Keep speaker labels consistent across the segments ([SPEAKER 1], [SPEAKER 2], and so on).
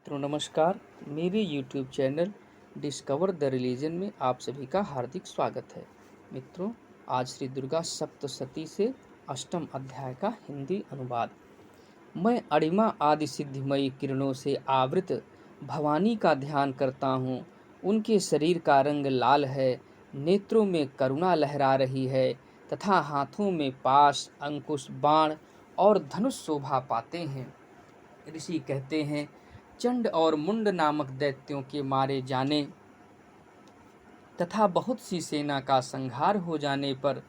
[SPEAKER 1] तो नमस्कार। मेरे YouTube channel discover the religion में आप सभी का हार्दिक स्वागत है। मित्रों, आज श्री दुर्गा सप्तशती से अष्टम अध्याय का हिंदी अनुवाद। मैं अणिमा आदि सिद्धिमयी किरणों से आवृत भवानी का ध्यान करता हूँ। उनके शरीर का रंग लाल है, नेत्रों में करुणा लहरा रही है तथा हाथों में पाश, अंकुश, बाण और धनुष शोभा पाते हैं। ऋषि कहते हैं, चंड और मुंड नामक दैत्यों के मारे जाने तथा बहुत सी सेना का संहार हो जाने पर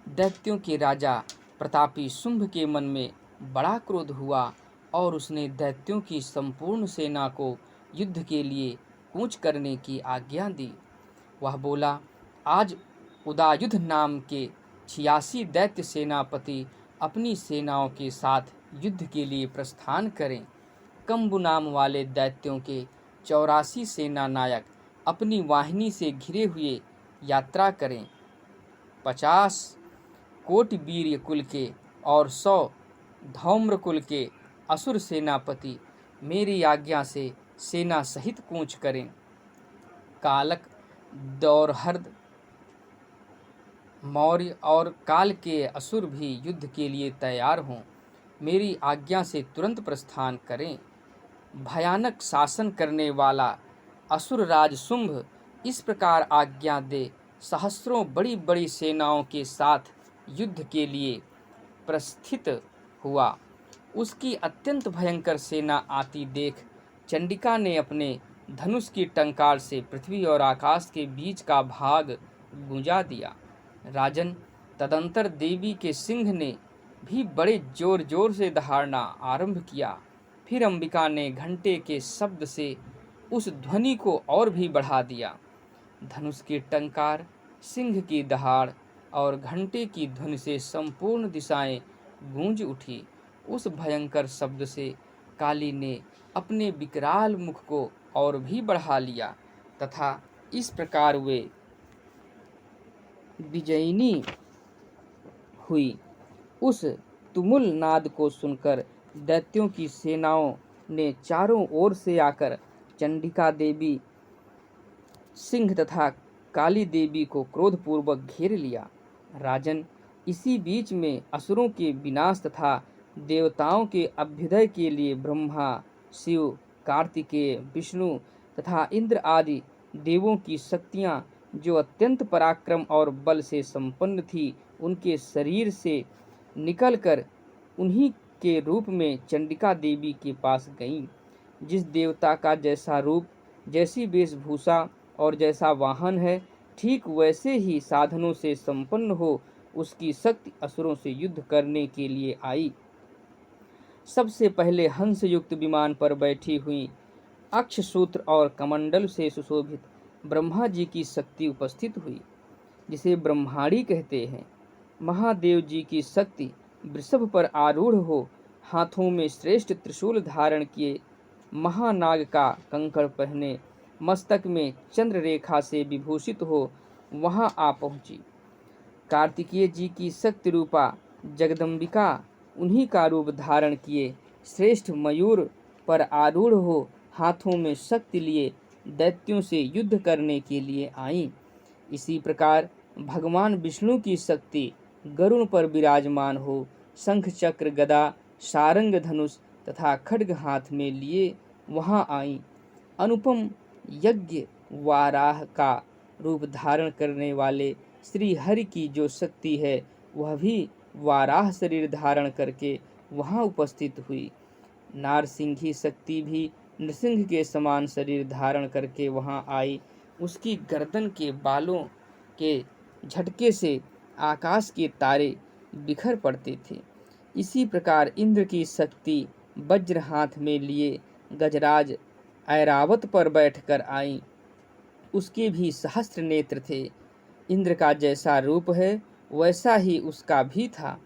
[SPEAKER 1] दैत्यों के राजा प्रतापी शुंभ के मन में बड़ा क्रोध हुआ और उसने दैत्यों की संपूर्ण सेना को युद्ध के लिए कूच करने की आज्ञा दी। वह बोला, आज उदायुध नाम के 86 दैत्य सेनापति अपनी सेनाओं के साथ युद्ध के लिए प्रस्थान करें। कंबु नाम वाले दैत्यों के 84 सेना नायक अपनी वाहिनी से घिरे हुए यात्रा करें। 50 कोटि वीर्य कुल के और 100 धौम्र कुल के असुर सेनापति मेरी आज्ञा से सेना सहित कूच करें। कालक, दौरहर्द, मौर्य और काल के असुर भी युद्ध के लिए तैयार हों। मेरी आज्ञा से तुरंत प्रस्थान करें। भयानक शासन करने वाला असुर राज शुंभ इस प्रकार आज्ञा दे सहस्रों बड़ी बड़ी सेनाओं के साथ युद्ध के लिए प्रस्थित हुआ। उसकी अत्यंत भयंकर सेना आती देख चंडिका ने अपने धनुष की टंकार से पृथ्वी और आकाश के बीच का भाग गुंजा दिया। राजन, तदंतर देवी के सिंह ने भी बड़े जोर जोर से दहाड़ना आरंभ किया। फिर अंबिका ने घंटे के शब्द से उस ध्वनि को और भी बढ़ा दिया। धनुष की टंकार, सिंह की दहाड़ और घंटे की ध्वनि से संपूर्ण दिशाएं गूंज उठी। उस भयंकर शब्द से काली ने अपने विकराल मुख को और भी बढ़ा लिया तथा इस प्रकार वे विजयिनी हुई। उस तुमुल नाद को सुनकर दैत्यों की सेनाओं ने चारों ओर से आकर चंडिका देवी, सिंह तथा काली देवी को क्रोधपूर्वक घेर लिया। राजन, इसी बीच में असुरों के विनाश तथा देवताओं के अभ्युदय के लिए ब्रह्मा, शिव, कार्तिकेय, विष्णु तथा इंद्र आदि देवों की शक्तियां जो अत्यंत पराक्रम और बल से संपन्न थी, उनके शरीर से निकलकर उन्हीं के रूप में चंडिका देवी के पास गईं। जिस देवता का जैसा रूप, जैसी वेशभूषा और जैसा वाहन है, ठीक वैसे ही साधनों से संपन्न हो उसकी शक्ति असुरों से युद्ध करने के लिए आई। सबसे पहले हंस युक्त विमान पर बैठी हुई अक्षसूत्र और कमंडल से सुशोभित ब्रह्मा जी की शक्ति उपस्थित हुई, जिसे ब्रह्माणी कहते हैं। महादेव जी की शक्ति वृषभ पर आरूढ़ हो, हाथों में श्रेष्ठ त्रिशूल धारण किए, महानाग का कंकड़ पहने, मस्तक में चंद्र रेखा से विभूषित हो वहां आ पहुंची। कार्तिकेय जी की शक्ति रूपा जगदम्बिका उन्हीं का रूप धारण किए श्रेष्ठ मयूर पर आरूढ़ हो हाथों में शक्ति लिए दैत्यों से युद्ध करने के लिए आईं। इसी प्रकार भगवान विष्णु की शक्ति गरुड़ पर विराजमान हो शंख, चक्र, गदा, सारंग, धनुष तथा खड्ग हाथ में लिए वहां आईं। अनुपम यज्ञ वाराह का रूप धारण करने वाले श्री हरि की जो शक्ति है, वह भी वाराह शरीर धारण करके वहां उपस्थित हुई। नारसिंही शक्ति भी नृसिंह के समान शरीर धारण करके वहां आई। उसकी गर्दन के बालों के झटके से आकाश के तारे बिखर पड़ते थे। इसी प्रकार इंद्र की शक्ति वज्र हाथ में लिए गजराज ऐरावत पर बैठकर आई। उसके भी सहस्त्र नेत्र थे। इंद्र का जैसा रूप है वैसा ही उसका भी था।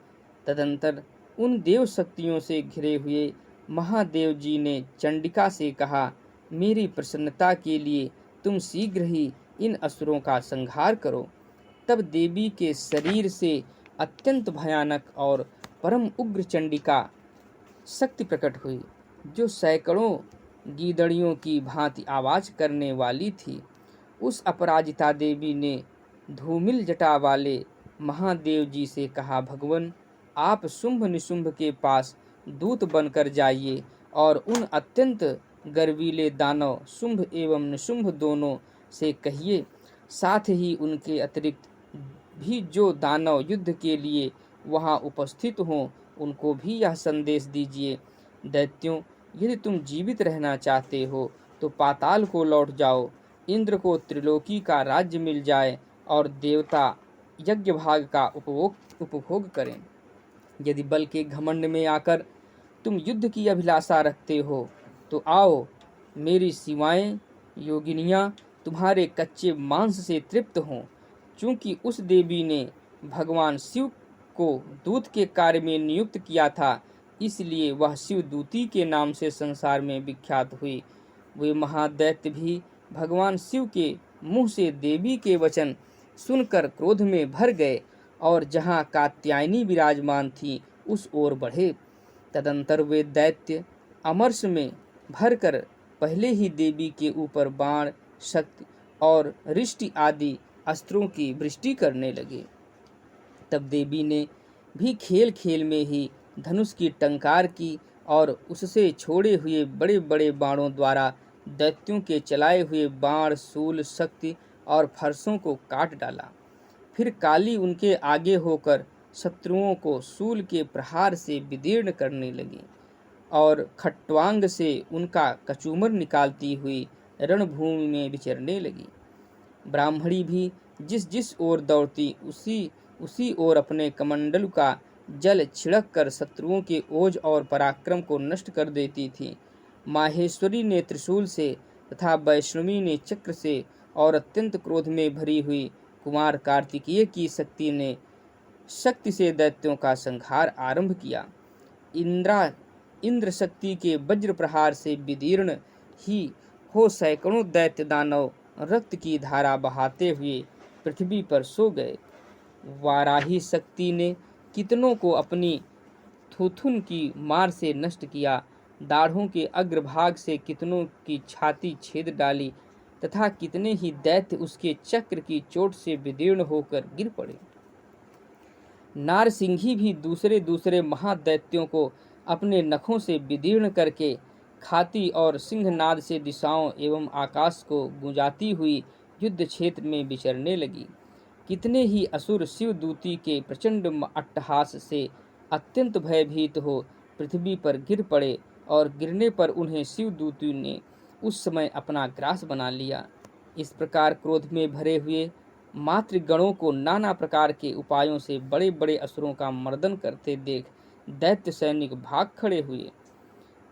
[SPEAKER 1] तदंतर उन देव शक्तियों से घिरे हुए महादेव जी ने चंडिका से कहा, मेरी प्रसन्नता के लिए तुम शीघ्र ही इन असुरों का संहार करो। तब देवी के शरीर से अत्यंत भयानक और परम उग्र चंडिका शक्ति प्रकट हुई, जो सैकड़ों गीदड़ियों की भांति आवाज करने वाली थी। उस अपराजिता देवी ने धूमिल जटा वाले महादेव जी से कहा, भगवान, आप शुंभ निशुंभ के पास दूत बनकर जाइए और उन अत्यंत गर्वीले दानव शुंभ एवं निशुंभ दोनों से कहिए, साथ ही उनके अतिरिक्त भी जो दानव युद्ध के लिए वहां उपस्थित हों उनको भी यह संदेश दीजिए, दैत्यों, यदि तुम जीवित रहना चाहते हो तो पाताल को लौट जाओ, इंद्र को त्रिलोकी का राज्य मिल जाए और देवता यज्ञ भाग का उपभोग करें। यदि बल के घमंड में आकर तुम युद्ध की अभिलाषा रखते हो तो आओ, मेरी सिवाएं योगिनियां तुम्हारे कच्चे मांस से तृप्त हों। चूंकि उस देवी ने भगवान शिव को दूत के कार्य में नियुक्त किया था, इसलिए वह शिवदूती के नाम से संसार में विख्यात हुई। वे महादैत्य भी भगवान शिव के मुंह से देवी के वचन सुनकर क्रोध में भर गए और जहां कात्यायनी विराजमान थी उस ओर बढ़े। तदंतर वे दैत्य अमरस में भरकर पहले ही देवी के ऊपर बाण, शक्ति और रिष्टि आदि अस्त्रों की वृष्टि करने लगे। तब देवी ने भी खेल खेल में ही धनुष की टंकार की और उससे छोड़े हुए बड़े बड़े बाणों द्वारा दैत्यों के चलाए हुए बाण, शूल, शक्ति और फरसों को काट डाला। फिर काली उनके आगे होकर शत्रुओं को शूल के प्रहार से विदीर्ण करने लगी और खट्वांग से उनका कचूमर निकालती हुई रणभूमि में विचरने लगी। ब्राह्मणी भी जिस जिस ओर दौड़ती उसी ओर अपने कमंडलू का जल छिड़क कर शत्रुओं के ओज और पराक्रम को नष्ट कर देती थी। माहेश्वरी ने त्रिशूल से तथा वैष्णवी ने चक्र से और अत्यंत क्रोध में भरी हुई कुमार कार्तिकेय की शक्ति से दैत्यों का संहार आरंभ किया। इंद्र शक्ति के वज्र प्रहार से विदीर्ण ही हो सैकड़ों दैत्य दानव रक्त की धारा बहाते हुए पृथ्वी पर सो गए। वाराही शक्ति ने कितनों को अपनी थूथुन की मार से नष्ट किया, दाढ़ों के अग्रभाग से कितनों की छाती छेद डाली तथा कितने ही दैत्य उसके चक्र की चोट से विदीर्ण होकर गिर पड़े। नारसिंही भी दूसरे दूसरे महादैत्यों को अपने नखों से विदीर्ण करके खाती और सिंहनाद से दिशाओं एवं आकाश को गुंजाती हुई युद्ध क्षेत्र में विचरने लगी। कितने ही असुर शिवदूती के प्रचंड अट्टहास से अत्यंत भयभीत हो पृथ्वी पर गिर पड़े और गिरने पर उन्हें शिवदूती ने उस समय अपना ग्रास बना लिया। इस प्रकार क्रोध में भरे हुए मातृगणों को नाना प्रकार के उपायों से बड़े बड़े असुरों का मर्दन करते देख दैत्य सैनिक भाग खड़े हुए।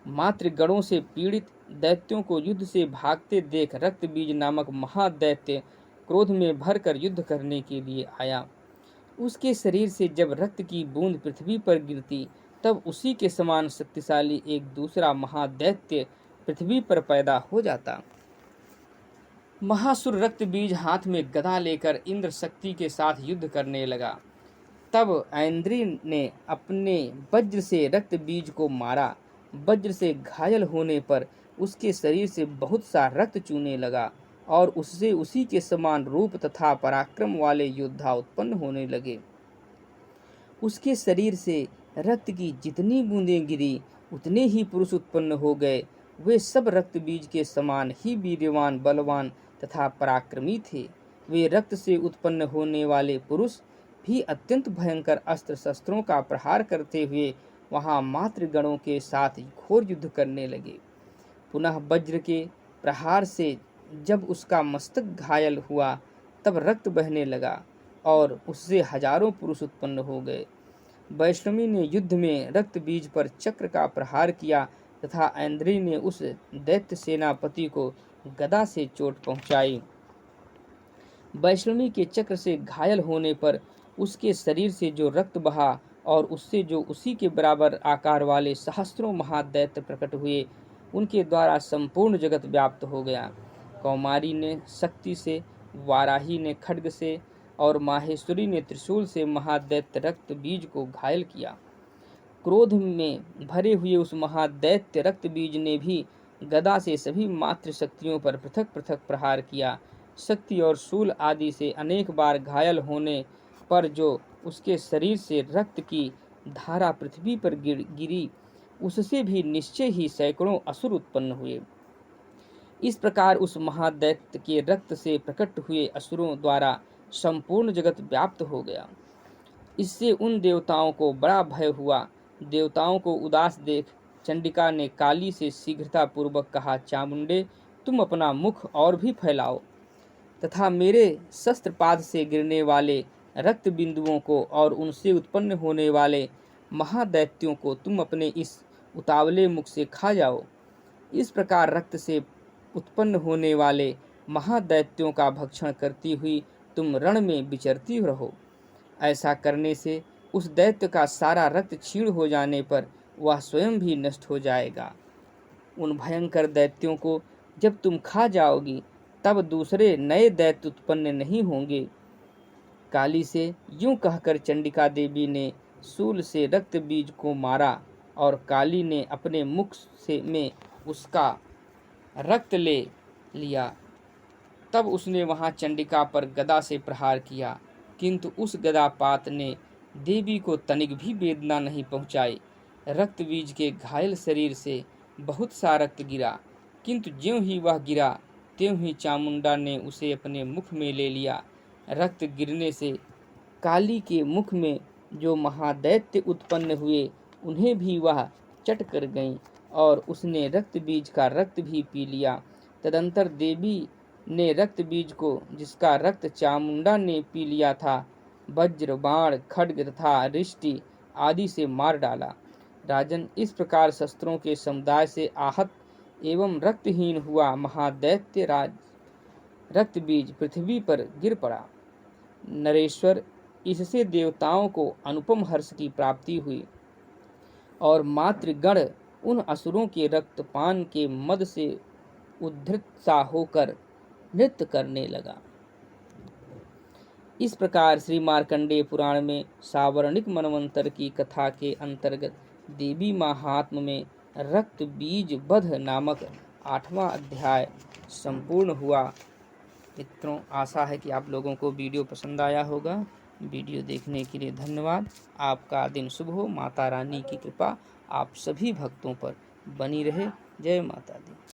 [SPEAKER 1] मातृगणों से पीड़ित दैत्यों को युद्ध से भागते देख रक्तबीज नामक महादैत्य क्रोध में भरकर युद्ध करने के लिए आया। उसके शरीर से जब रक्त की बूंद पृथ्वी पर गिरती तब उसी के समान शक्तिशाली एक दूसरा महादैत्य पृथ्वी पर पैदा हो जाता। महासुर रक्तबीज हाथ में गदा लेकर इंद्र शक्ति के साथ युद्ध करने लगा। तब ऐन्द्री ने अपने वज्र से रक्तबीज को मारा। वज्र से घायल होने पर उसके शरीर से बहुत सा रक्त चूने लगा और उससे उसी के समान रूप तथा पराक्रम वाले योद्धा उत्पन्न होने लगे। उसके शरीर से रक्त की जितनी बूंदें गिरी उतने ही पुरुष उत्पन्न हो गए। वे सब रक्तबीज के समान ही वीर्यवान, बलवान तथा पराक्रमी थे। वे रक्त से उत्पन्न होने वाले पुरुष भी अत्यंत भयंकर अस्त्र शस्त्रों का प्रहार करते हुए वहां मातृगणों के साथ घोर युद्ध करने लगे। पुनः वज्र के प्रहार से जब उसका मस्तक घायल हुआ तब रक्त बहने लगा और उससे हजारों पुरुष उत्पन्न हो गए। वैष्णवी ने युद्ध में रक्त बीज पर चक्र का प्रहार किया तथा ऐन्द्री ने उस दैत्य सेनापति को गदा से चोट पहुंचाई। वैष्णवी के चक्र से घायल होने पर उसके शरीर से जो रक्त बहा और उससे जो उसी के बराबर आकार वाले सहस्त्रों महादैत्य प्रकट हुए, उनके द्वारा संपूर्ण जगत व्याप्त हो गया। कौमारी ने शक्ति से, वाराही ने खड्ग से और माहेश्वरी ने त्रिशूल से महादैत्य रक्त बीज को घायल किया। क्रोध में भरे हुए उस महादैत्य रक्त बीज ने भी गदा से सभी मातृ शक्तियों पर पृथक पृथक प्रहार किया। शक्ति और शूल आदि से अनेक बार घायल होने पर जो उसके शरीर से रक्त की धारा पृथ्वी पर गिरी, उससे भी निश्चय ही सैकड़ों असुर उत्पन्न हुए। इस प्रकार उस महादैत्य के रक्त से प्रकट हुए असुरों द्वारा संपूर्ण जगत व्याप्त हो गया। इससे उन देवताओं को बड़ा भय हुआ। देवताओं को उदास देख चंडिका ने काली से शीघ्रता पूर्वक कहा, चामुंडे, तुम अपना मुख और भी फैलाओ तथा मेरे शस्त्रपात से गिरने वाले रक्त बिंदुओं को और उनसे उत्पन्न होने वाले महादैत्यों को तुम अपने इस उतावले मुख से खा जाओ। इस प्रकार रक्त से उत्पन्न होने वाले महादैत्यों का भक्षण करती हुई तुम रण में विचरती रहो। ऐसा करने से उस दैत्य का सारा रक्त क्षीण हो जाने पर वह स्वयं भी नष्ट हो जाएगा। उन भयंकर दैत्यों को जब तुम खा जाओगी तब दूसरे नए दैत्य उत्पन्न नहीं होंगे। काली से यूं कहकर चंडिका देवी ने शूल से रक्त बीज को मारा और काली ने अपने मुख से में उसका रक्त ले लिया। तब उसने वहां चंडिका पर गदा से प्रहार किया, किंतु उस गदापात ने देवी को तनिक भी वेदना नहीं पहुंचाई। रक्त बीज के घायल शरीर से बहुत सा रक्त गिरा, किंतु ज्यों ही वह गिरा त्यों ही चामुंडा ने उसे अपने मुख में ले लिया। रक्त गिरने से काली के मुख में जो महादैत्य उत्पन्न हुए उन्हें भी वह चट कर गईं और उसने रक्त बीज का रक्त भी पी लिया। तदंतर देवी ने रक्त बीज को, जिसका रक्त चामुंडा ने पी लिया था, वज्र, बाण, खड्ग तथा रिष्टि आदि से मार डाला। राजन, इस प्रकार शस्त्रों के समुदाय से आहत एवं रक्तहीन हुआ महादैत्य राज रक्त बीज पृथ्वी पर गिर पड़ा। नरेश्वर, इससे देवताओं को अनुपम हर्ष की प्राप्ति हुई और मातृगण उन असुरों के रक्तपान के मद से उद्धृत सा होकर नृत्य करने लगा। इस प्रकार श्री मार्कंडेय पुराण में सावर्णिक मनवंतर की कथा के अंतर्गत देवी महात्म्य में रक्त बीज वध नामक 8वां अध्याय संपूर्ण हुआ। मित्रों, आशा है कि आप लोगों को वीडियो पसंद आया होगा। वीडियो देखने के लिए धन्यवाद। आपका दिन शुभ हो। माता रानी की कृपा आप सभी भक्तों पर बनी रहे। जय माता दी।